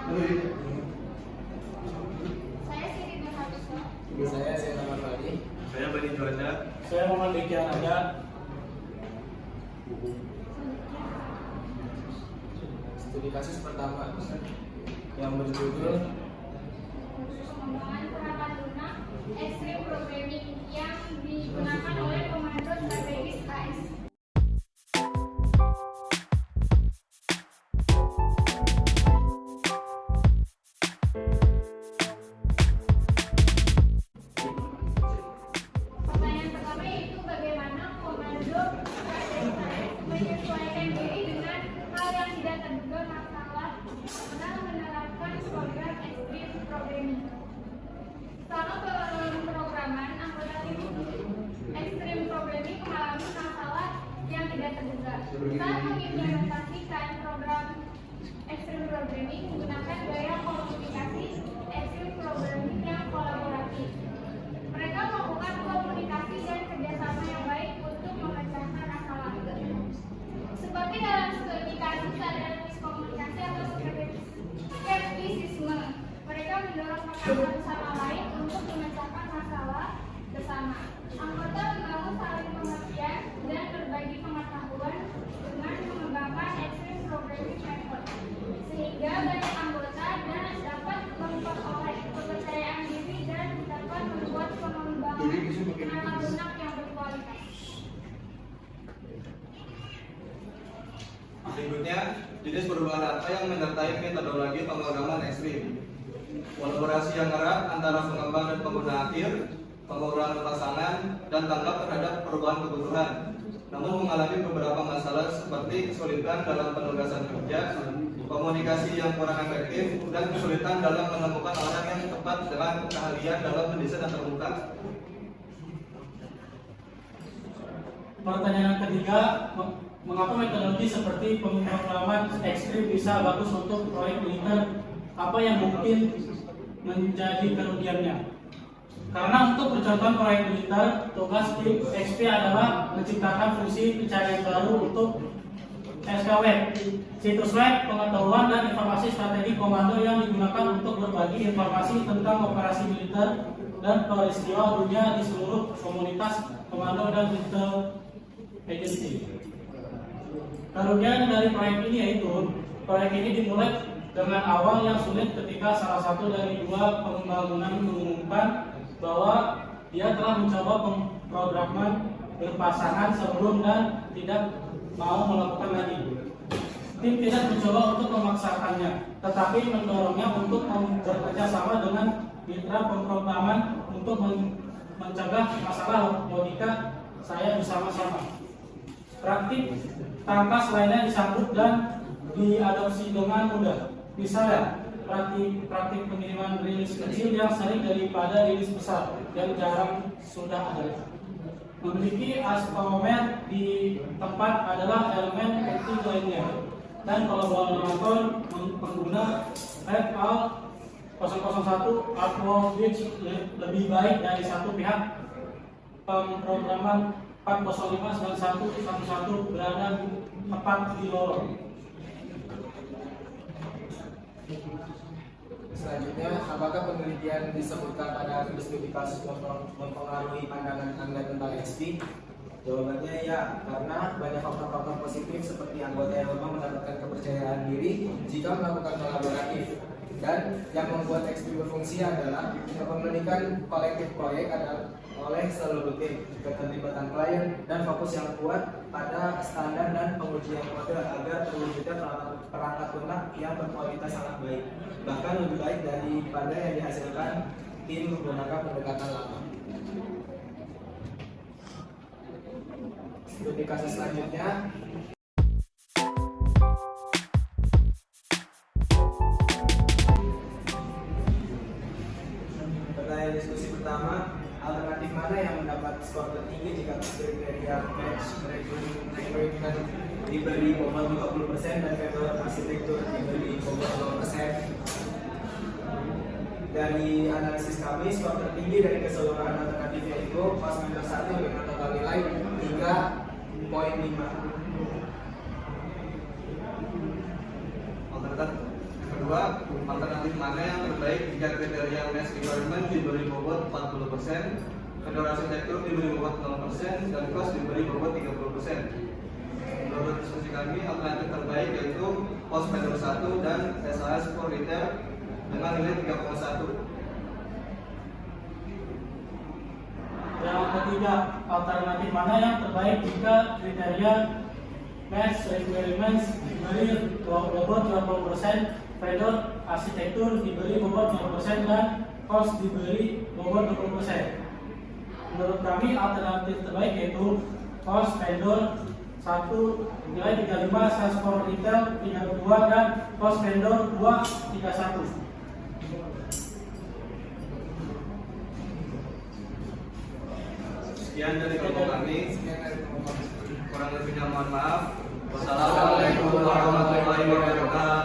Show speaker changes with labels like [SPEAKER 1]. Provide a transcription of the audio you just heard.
[SPEAKER 1] Saya Siti Nurhaliza.
[SPEAKER 2] Saya Zainal Fadi.
[SPEAKER 3] Saya Bani Juanda.
[SPEAKER 4] Saya Muhammad Dikian ada.
[SPEAKER 2] Studi kasus pertama yang berjudul
[SPEAKER 1] Pengembangan perangkat lunak ekstrim programming yang digunakan oleh Komando Strategis AS. Pertanyaan pertama yaitu bagaimana Komando Strategis AS menyesuaikan diri dengan hal yang tidak terduga masalah dalam menerapkan program ekstrim programming. Selama pemrograman, anggota tim ekstrim programming mengalami masalah yang tidak terduga. Saat mengimplementasikan program ekstrim programming menggunakan gaya komunikasi ekstrim programming yang kolaboratif. Mereka melakukan komunikasi dan kerjasama yang baik untuk memecahkan masalah. Seperti dalam studi kasus ada miskomunikasi atau skeptisisme. Mereka mendorong rekan satu sama lain untuk memecahkan masalah bersama. Anggota membangun saling pengertian dan berbagi pengetahuan dengan mengembangkan extreme programming method, sehingga banyak anggota dan dapat memperoleh kepercayaan diri dan dapat membuat pengembangan perangkat lunak yang berkualitas.
[SPEAKER 3] Berikutnya, jenis perubahan apa yang menyertai metodologi pemrograman ekstrim? Kolaborasi yang erat antara pengembang dan pengguna akhir, pengurangan pasangan, dan tanggap terhadap perubahan kebutuhan. Namun mengalami beberapa masalah seperti kesulitan dalam penugasan kerja, komunikasi yang kurang efektif, dan kesulitan dalam menemukan orang yang tepat dengan keahlian dalam mendesain dan terbuka.
[SPEAKER 4] Pertanyaan ketiga, mengapa metodologi seperti pemrograman ekstrim bisa bagus untuk proyek militer? Apa yang mungkin menjadi kerugiannya? Karena untuk percontohan proyek militer, tugas tim XP adalah menciptakan fungsi pencarian baru untuk SKW, situs web, pengetahuan dan informasi strategi komando yang digunakan untuk berbagi informasi tentang operasi militer dan peristiwa dunia di seluruh komunitas komando dan digital agency. Kerugian dari proyek ini yaitu proyek ini dimulai dengan awal yang sulit ketika salah satu dari dua pembangunan mengumumkan bahwa dia telah mencoba pemrograman berpasangan sebelum dan tidak mau melakukan lagi. Tim tidak mencoba untuk memaksakannya, tetapi mendorongnya untuk bekerja sama dengan mitra pemrograman untuk mencegah masalah logika saya bersama-sama. Praktik tangkas lainnya disambut dan diadopsi dengan mudah. Misalnya, praktik pengiriman rilis kecil yang sering daripada rilis besar yang jarang sudah ada. Memiliki astromer di tempat adalah elemen penting lainnya. Dan kolaborator pengguna FL 001 approach lebih baik dari satu pihak. Pemrograman 405 dan 111 berada tepat di lorong.
[SPEAKER 2] Selanjutnya, apakah penelitian disebutkan pada studi kasus mempengaruhi pandangan Anda tentang XP? Jawabannya ya, karena banyak faktor-faktor positif seperti anggota yang lemah mendapatkan kepercayaan diri jika melakukan kolaboratif. Dan yang membuat XP berfungsi adalah kepemilikan kolektif proyek adalah oleh seluruh tim, keterlibatan klien, dan fokus yang kuat pada standar dan pengujian kode agar terwujudnya perangkat lunak yang berkualitas sangat baik, bahkan lebih baik daripada yang dihasilkan tim menggunakan pendekatan lama. Studi kasus selanjutnya. Pertanyaan diskusi pertama, alternatif mana yang mendapat skor tertinggi jika kriteria match recruitment diberi bobot 50% dan vendor arsitektur diberi bobot 0%? Dari analisis kami, skor tertinggi dari keseluruhan alternatif yaitu pas member 1 dengan total nilai 3,5. Alternatif
[SPEAKER 3] kedua, alternatif mana yang terbaik jika kriteria mass requirement diberi bobot 40%, vendor arsitektur diberi bobot 0%, dan cost diberi bobot 30%. Menurut diskusi kami, alternatif terbaik yaitu cost vendor 1 dan SAS for retail dengan nilai 3,1.
[SPEAKER 4] Yang ketiga, alternatif mana yang terbaik jika kriteria mass requirements diberi bobot 20%, vendor arsitektur diberi bobot 0% dan cost diberi bobot 20%. Menurut kami alternatif terbaik yaitu cost vendor 1 nilai 35, SAS for retail 32 dan cost vendor 2 31.
[SPEAKER 3] Sekian dari kelompok kami. Kurang lebihnya mohon maaf. Wassalamualaikum warahmatullahi wabarakatuh.